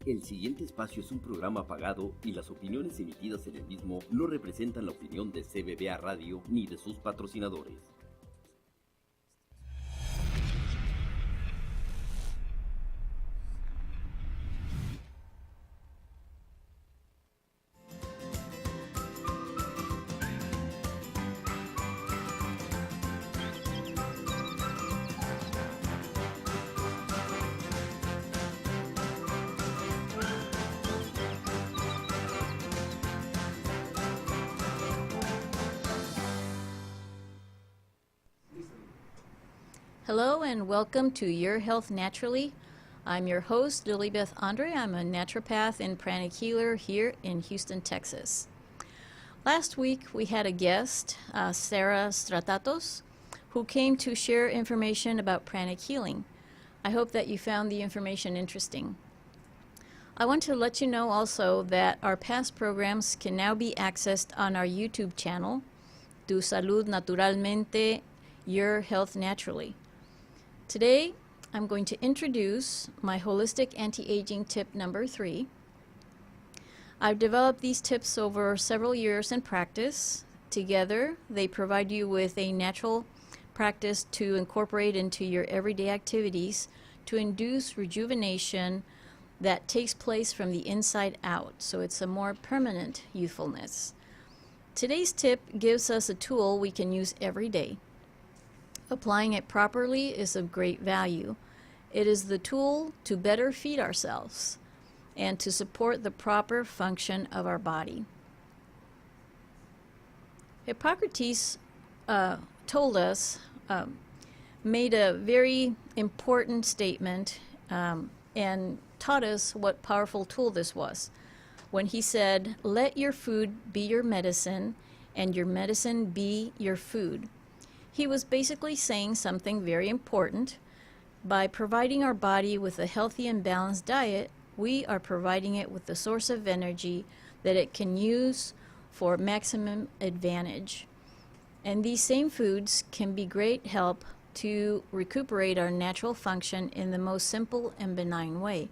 El siguiente espacio es un programa pagado y las opiniones emitidas en el mismo no representan la opinión de CBBA Radio ni de sus patrocinadores. Hello and welcome to Your Health Naturally. I'm your host, Lilibeth Andre. I'm a naturopath and pranic healer here in Houston, Texas. Last week we had a guest, Sarah Stratatos, who came to share information about pranic healing. I hope that you found the information interesting. I want to let you know also that our past programs can now be accessed on our YouTube channel, Tu Salud Naturalmente, Your Health Naturally. Today, I'm going to introduce my holistic anti-aging tip number 3. I've developed these tips over several years in practice. Together, they provide you with a natural practice to incorporate into your everyday activities to induce rejuvenation that takes place from the inside out, so it's a more permanent youthfulness. Today's tip gives us a tool we can use every day. Applying it properly is of great value. It is the tool to better feed ourselves and to support the proper function of our body. Hippocrates told us, made a very important statement and taught us what powerful tool this was when he said, "Let your food be your medicine and your medicine be your food." He was basically saying something very important. By providing our body with a healthy and balanced diet, we are providing it with the source of energy that it can use for maximum advantage. And these same foods can be great help to recuperate our natural function in the most simple and benign way.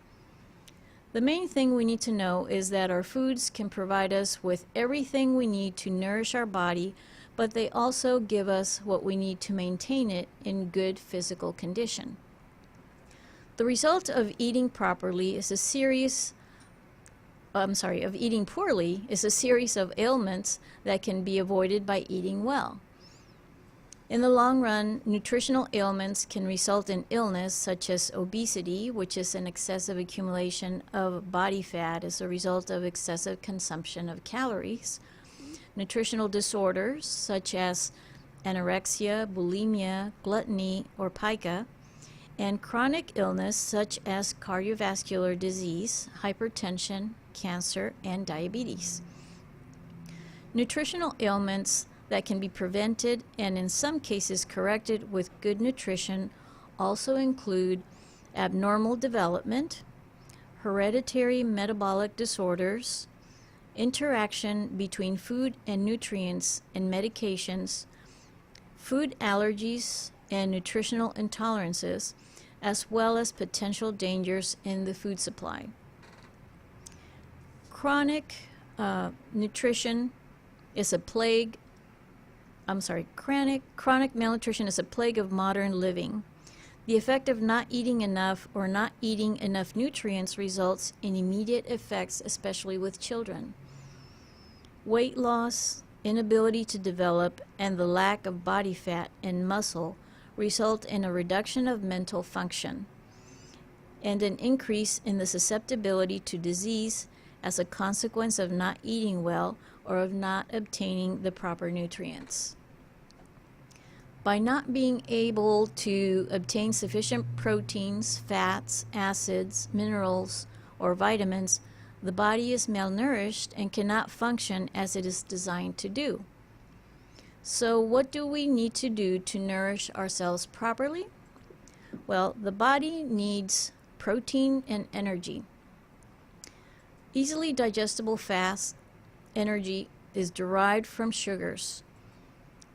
The main thing we need to know is that our foods can provide us with everything we need to nourish our body, but they also give us what we need to maintain it in good physical condition. The result of eating poorly is a series of ailments that can be avoided by eating well. In the long run, nutritional ailments can result in illness such as obesity, which is an excessive accumulation of body fat as a result of excessive consumption of calories. Nutritional disorders such as anorexia, bulimia, gluttony, or pica, and chronic illness such as cardiovascular disease, hypertension, cancer, and diabetes. Nutritional ailments that can be prevented and in some cases corrected with good nutrition also include abnormal development, hereditary metabolic disorders, interaction between food and nutrients and medications, food allergies and nutritional intolerances, as well as potential dangers in the food supply. Chronic malnutrition is a plague of modern living. The effect of not eating enough or not eating enough nutrients results in immediate effects, especially with children. Weight loss, inability to develop, and the lack of body fat and muscle result in a reduction of mental function and an increase in the susceptibility to disease as a consequence of not eating well or of not obtaining the proper nutrients. By not being able to obtain sufficient proteins, fats, acids, minerals, or vitamins, the body is malnourished and cannot function as it is designed to do. So what do we need to do to nourish ourselves properly? Well, the body needs protein and energy. Easily digestible fat energy is derived from sugars.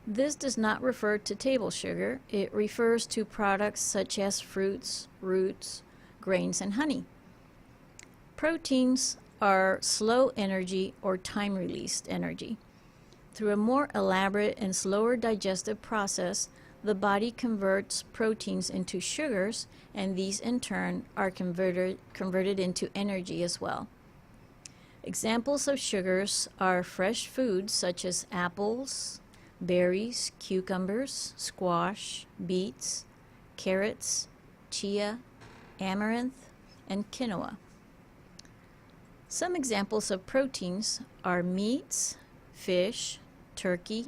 This does not refer to table sugar. It refers to products such as fruits, roots, grains, and honey. Proteins are slow energy or time-released energy. Through a more elaborate and slower digestive process, the body converts proteins into sugars, and these in turn are converted into energy as well. Examples of sugars are fresh foods such as apples, berries, cucumbers, squash, beets, carrots, chia, amaranth, and quinoa. Some examples of proteins are meats, fish, turkey,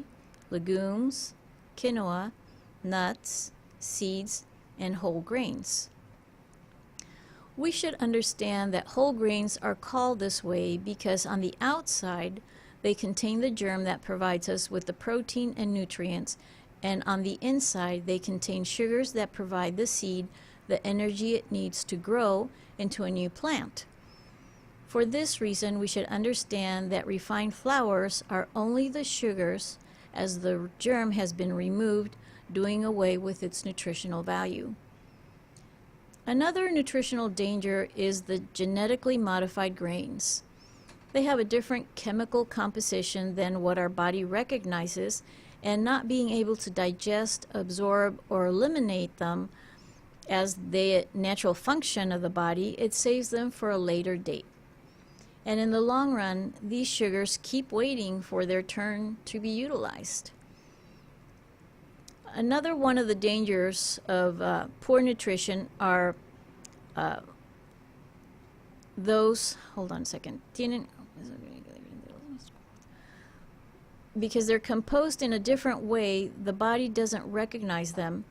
legumes, quinoa, nuts, seeds, and whole grains. We should understand that whole grains are called this way because on the outside they contain the germ that provides us with the protein and nutrients, and on the inside they contain sugars that provide the seed the energy it needs to grow into a new plant. For this reason, we should understand that refined flours are only the sugars as the germ has been removed, doing away with its nutritional value. Another nutritional danger is the genetically modified grains. They have a different chemical composition than what our body recognizes, and not being able to digest, absorb, or eliminate them as the natural function of the body, it saves them for a later date. And in the long run, these sugars keep waiting for their turn to be utilized. Another one of the dangers of poor nutrition are those, hold on a second, because they're composed in a different way, the body doesn't recognize them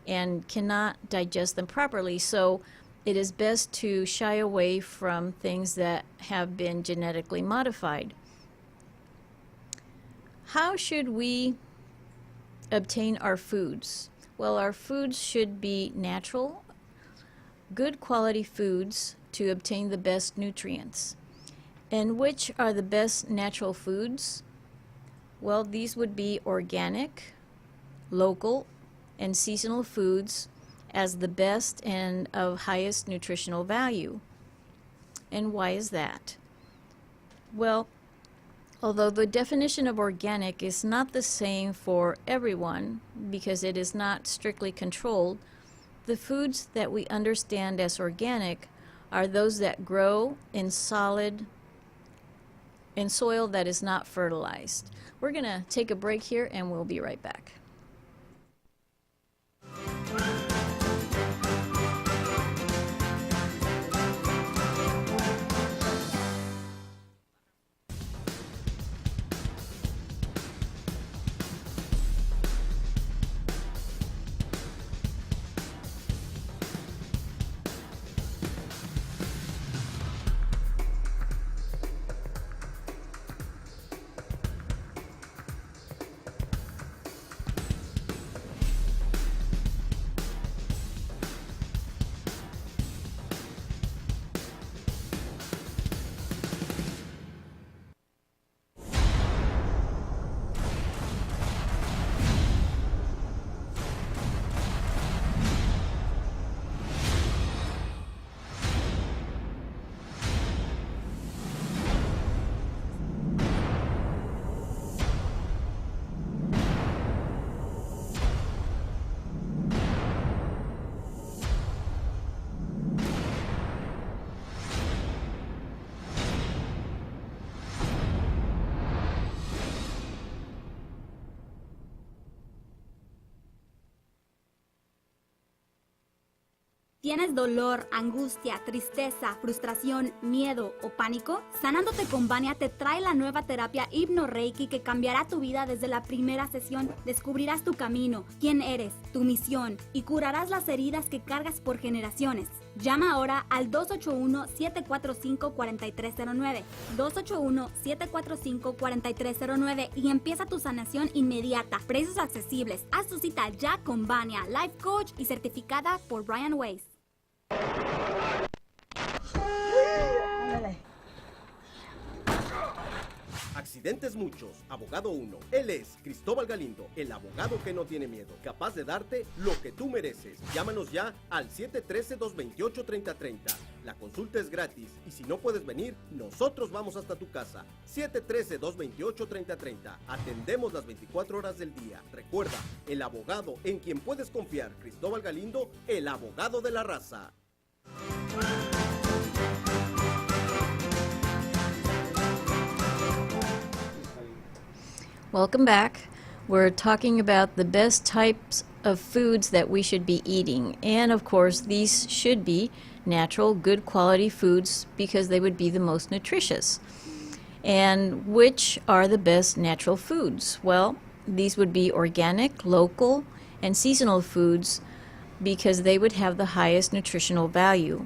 and cannot digest them properly. So it is best to shy away from things that have been genetically modified. How should we obtain our foods? Well, our foods should be natural, good quality foods to obtain the best nutrients. And which are the best natural foods? Well, these would be organic, local, and seasonal foods as the best and of highest nutritional value. And why is that? Well, although the definition of organic is not the same for everyone because it is not strictly controlled, the foods that we understand as organic are those that grow in soil that is not fertilized. We're going to take a break here and we'll be right back. ¿Tienes dolor, angustia, tristeza, frustración, miedo o pánico? Sanándote con Vania te trae la nueva terapia Hipno-Reiki que cambiará tu vida desde la primera sesión. Descubrirás tu camino, quién eres, tu misión y curarás las heridas que cargas por generaciones. Llama ahora al 281-745-4309, 281-745-4309 y empieza tu sanación inmediata. Precios accesibles. Haz tu cita ya con Vania, life coach y certificada por Brian Weiss. Accidentes muchos, abogado 1. Él es Cristóbal Galindo, el abogado que no tiene miedo, capaz de darte lo que tú mereces. Llámanos ya al 713-228-3030. La consulta es gratis y si no puedes venir, nosotros vamos hasta tu casa. 713-228-3030. Atendemos las 24 horas del día. Recuerda, el abogado en quien puedes confiar, Cristóbal Galindo, el abogado de la raza. Welcome back. We're talking about the best types of foods that we should be eating. And of course, these should be natural, good quality foods because they would be the most nutritious. And which are the best natural foods? Well, these would be organic, local, and seasonal foods because they would have the highest nutritional value.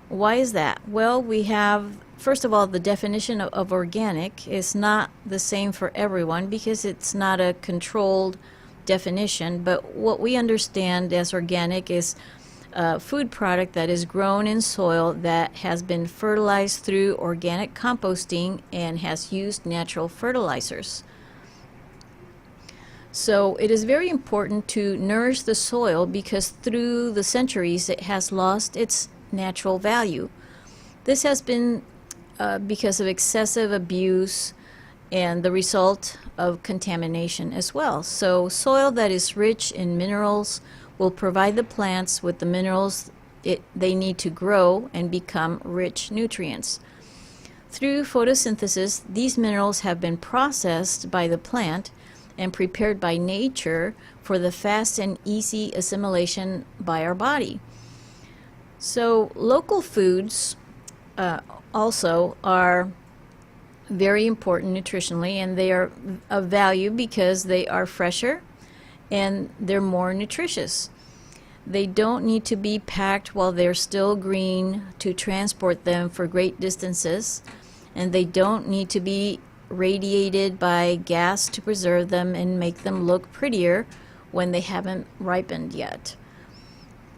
Why is that? Well, we have, first of all, the definition of organic is not the same for everyone because it's not a controlled definition, but what we understand as organic is a food product that is grown in soil that has been fertilized through organic composting and has used natural fertilizers. So it is very important to nourish the soil because through the centuries it has lost its natural value. This has been because of excessive abuse and the result of contamination as well. So soil that is rich in minerals will provide the plants with the minerals they need to grow and become rich nutrients. Through photosynthesis, these minerals have been processed by the plant and prepared by nature for the fast and easy assimilation by our body. So local foods also are very important nutritionally, and they are of value because they are fresher and they're more nutritious. They don't need to be packed while they're still green to transport them for great distances, and they don't need to be radiated by gas to preserve them and make them look prettier when they haven't ripened yet.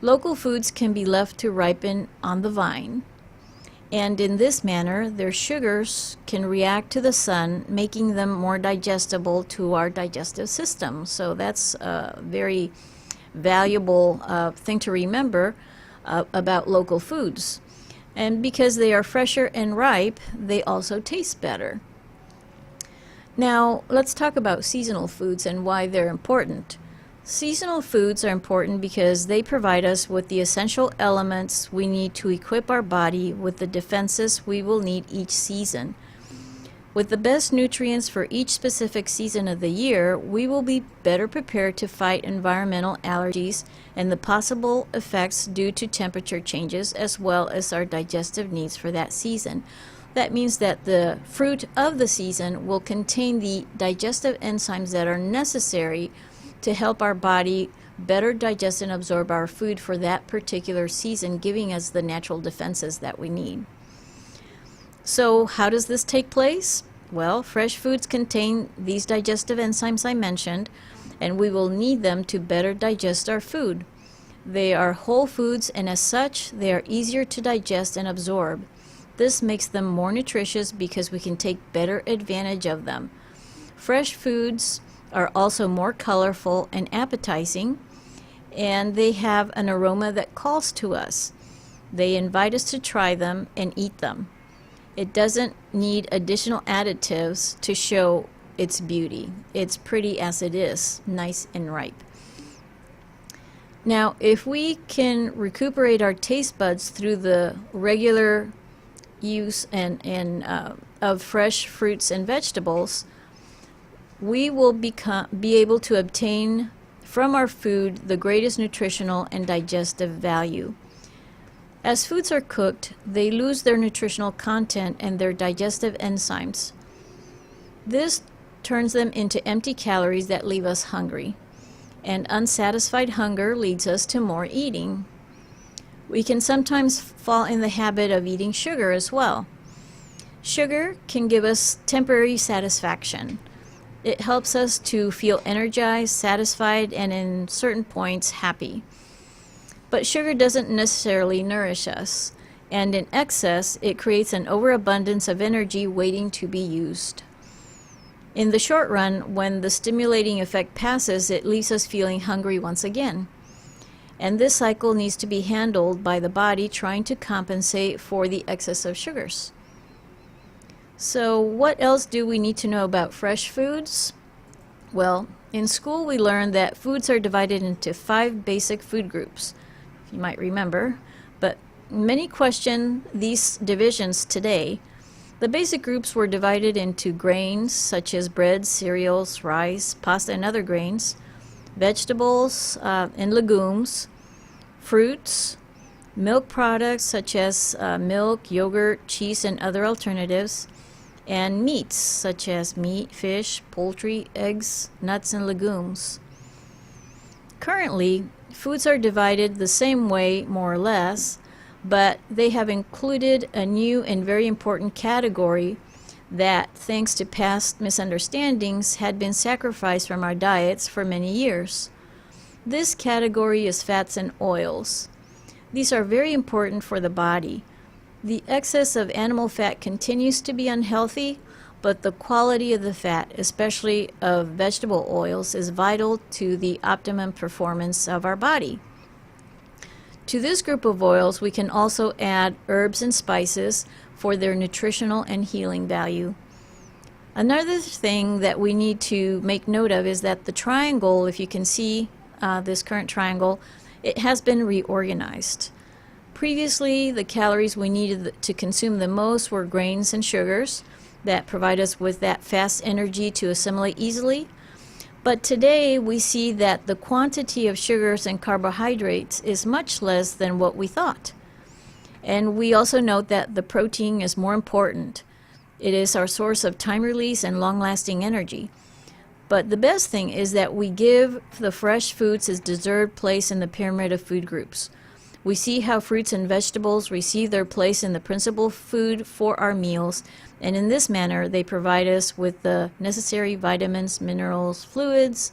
Local foods can be left to ripen on the vine, and in this manner their sugars can react to the sun, making them more digestible to our digestive system. So that's a very valuable thing to remember about local foods. And because they are fresher and ripe, they also taste better. Now let's talk about seasonal foods and why they're important. Seasonal foods are important because they provide us with the essential elements we need to equip our body with the defenses we will need each season. With the best nutrients for each specific season of the year, we will be better prepared to fight environmental allergies and the possible effects due to temperature changes, as well as our digestive needs for that season. That means that the fruit of the season will contain the digestive enzymes that are necessary to help our body better digest and absorb our food for that particular season, giving us the natural defenses that we need. So how does this take place? Well, fresh foods contain these digestive enzymes I mentioned, and we will need them to better digest our food. They are whole foods, and as such, they are easier to digest and absorb. This makes them more nutritious because we can take better advantage of them. Fresh foods are also more colorful and appetizing, and they have an aroma that calls to us. They invite us to try them and eat them. It doesn't need additional additives to show its beauty. It's pretty as it is, nice and ripe. Now, if we can recuperate our taste buds through the regular use of fresh fruits and vegetables, we will be able to obtain from our food the greatest nutritional and digestive value. As foods are cooked, they lose their nutritional content and their digestive enzymes. This turns them into empty calories that leave us hungry, and unsatisfied hunger leads us to more eating. We can sometimes fall in the habit of eating sugar as well. Sugar can give us temporary satisfaction. It helps us to feel energized, satisfied, and in certain points happy. But sugar doesn't necessarily nourish us, and in excess, it creates an overabundance of energy waiting to be used. In the short run, when the stimulating effect passes, it leaves us feeling hungry once again. And this cycle needs to be handled by the body trying to compensate for the excess of sugars. So what else do we need to know about fresh foods? Well, in school we learned that foods are divided into 5 basic food groups, if you might remember, but many question these divisions today. The basic groups were divided into grains such as bread, cereals, rice, pasta, and other grains, vegetables and legumes, fruits, milk products such as milk, yogurt, cheese, and other alternatives, and meats such as meat, fish, poultry, eggs, nuts, and legumes. Currently, foods are divided the same way, more or less, but they have included a new and very important category that, thanks to past misunderstandings, had been sacrificed from our diets for many years. This category is fats and oils. These are very important for the body. The excess of animal fat continues to be unhealthy, but the quality of the fat, especially of vegetable oils, is vital to the optimum performance of our body. To this group of oils, we can also add herbs and spices for their nutritional and healing value. Another thing that we need to make note of is that the triangle, if you can see this current triangle, it has been reorganized. Previously, the calories we needed to consume the most were grains and sugars that provide us with that fast energy to assimilate easily. But today we see that the quantity of sugars and carbohydrates is much less than what we thought. And we also note that the protein is more important. It is our source of time release and long-lasting energy. But the best thing is that we give the fresh foods its deserved place in the pyramid of food groups. We see how fruits and vegetables receive their place in the principal food for our meals, and in this manner they provide us with the necessary vitamins, minerals, fluids,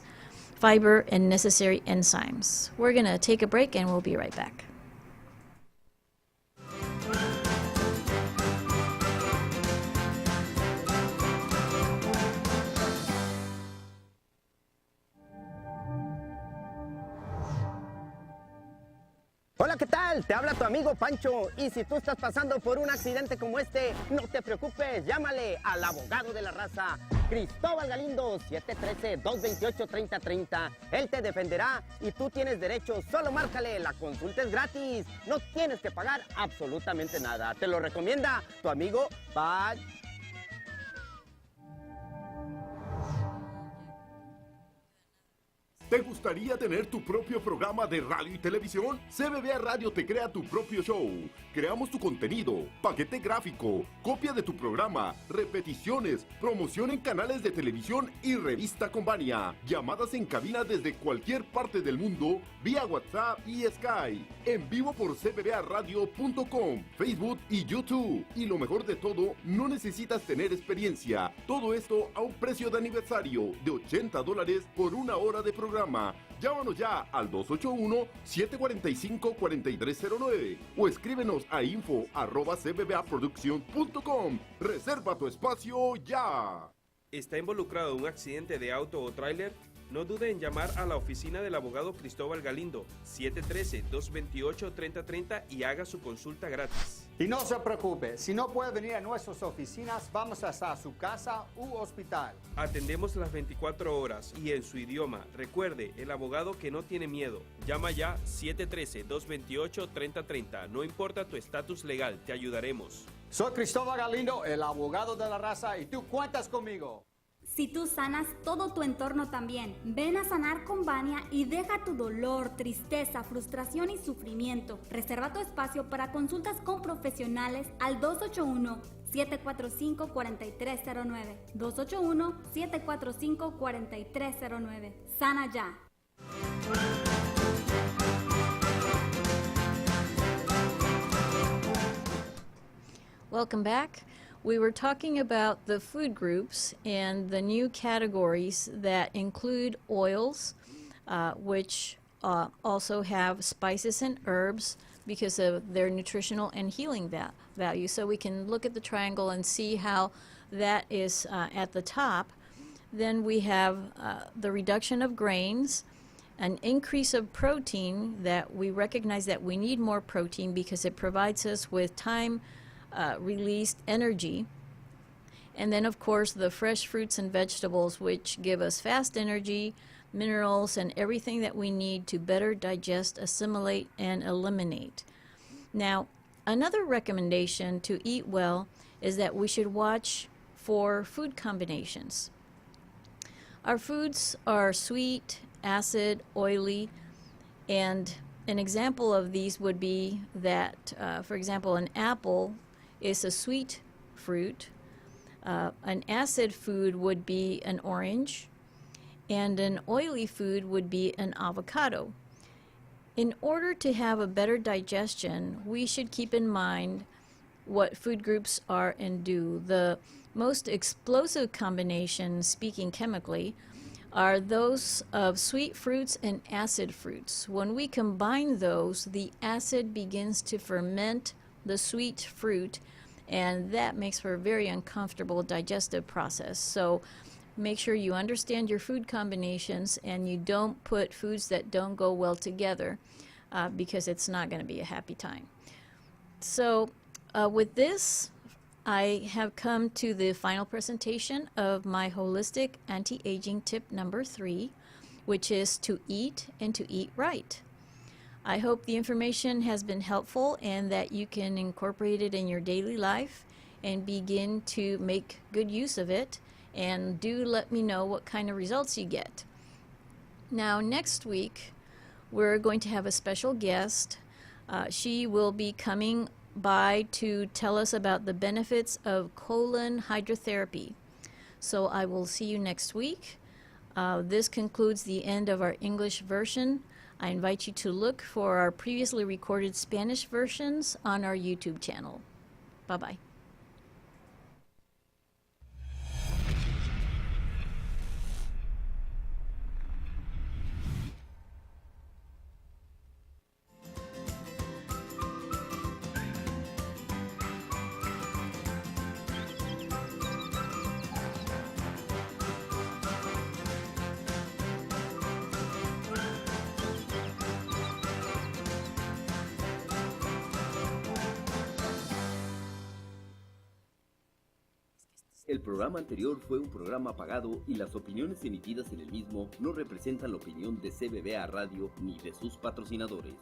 fiber, and necessary enzymes. We're going to take a break and we'll be right back. Hola, ¿qué tal? Te habla tu amigo Pancho. Y si tú estás pasando por un accidente como este, no te preocupes, llámale al abogado de la raza, Cristóbal Galindo, 713-228-3030. Él te defenderá y tú tienes derecho. Solo márcale, la consulta es gratis. No tienes que pagar absolutamente nada. Te lo recomienda tu amigo Pancho. ¿Te gustaría tener tu propio programa de radio y televisión? CBBA Radio te crea tu propio show. Creamos tu contenido, paquete gráfico, copia de tu programa, repeticiones, promoción en canales de televisión y revista Convania. Llamadas en cabina desde cualquier parte del mundo, vía WhatsApp y Skype. En vivo por cbbaradio.com, Facebook y YouTube. Y lo mejor de todo, no necesitas tener experiencia. Todo esto a un precio de aniversario de $80 por una hora de programa. Llámanos ya al 281-745-4309 o escríbenos a info@cbbaproduccion.com. Reserva tu espacio ya. ¿Está involucrado en un accidente de auto o tráiler? No dude en llamar a la oficina del abogado Cristóbal Galindo, 713-228-3030 y haga su consulta gratis. Y no se preocupe, si no puede venir a nuestras oficinas, vamos hasta su casa u hospital. Atendemos las 24 horas y en su idioma. Recuerde, el abogado que no tiene miedo. Llama ya 713-228-3030. No importa tu estatus legal, te ayudaremos. Soy Cristóbal Galindo, el abogado de la raza, y tú cuentas conmigo. Si tú sanas, todo tu entorno también. Ven a sanar con Vania y deja tu dolor, tristeza, frustración y sufrimiento. Reserva tu espacio para consultas con profesionales al 281-745-4309. 281-745-4309. Sana ya. Welcome back. We were talking about the food groups and the new categories that include oils, which also have spices and herbs because of their nutritional and healing value. So we can look at the triangle and see how that is at the top. Then we have the reduction of grains, an increase of protein, that we recognize that we need more protein because it provides us with time released energy. And then, of course, the fresh fruits and vegetables, which give us fast energy, minerals, and everything that we need to better digest, assimilate, and eliminate. Now, another recommendation to eat well is that we should watch for food combinations. Our foods are sweet, acid, oily, and an example of these would be that, for example, an apple is a sweet fruit. An acid food would be an orange, and an oily food would be an avocado. In order to have a better digestion, we should keep in mind what food groups are and do. The most explosive combinations, speaking chemically, are those of sweet fruits and acid fruits. When we combine those, the acid begins to ferment the sweet fruit, and that makes for a very uncomfortable digestive process. So make sure you understand your food combinations and you don't put foods that don't go well together, because it's not going to be a happy time. So with this, I have come to the final presentation of my holistic anti-aging tip number 3, which is to eat and to eat right. I hope the information has been helpful and that you can incorporate it in your daily life and begin to make good use of it. And do let me know what kind of results you get. Now, next week, we're going to have a special guest. She will be coming by to tell us about the benefits of colon hydrotherapy. So I will see you next week. This concludes the end of our English version. I invite you to look for our previously recorded Spanish versions on our YouTube channel. Bye-bye. El programa anterior fue un programa pagado y las opiniones emitidas en el mismo no representan la opinión de CBBA Radio ni de sus patrocinadores.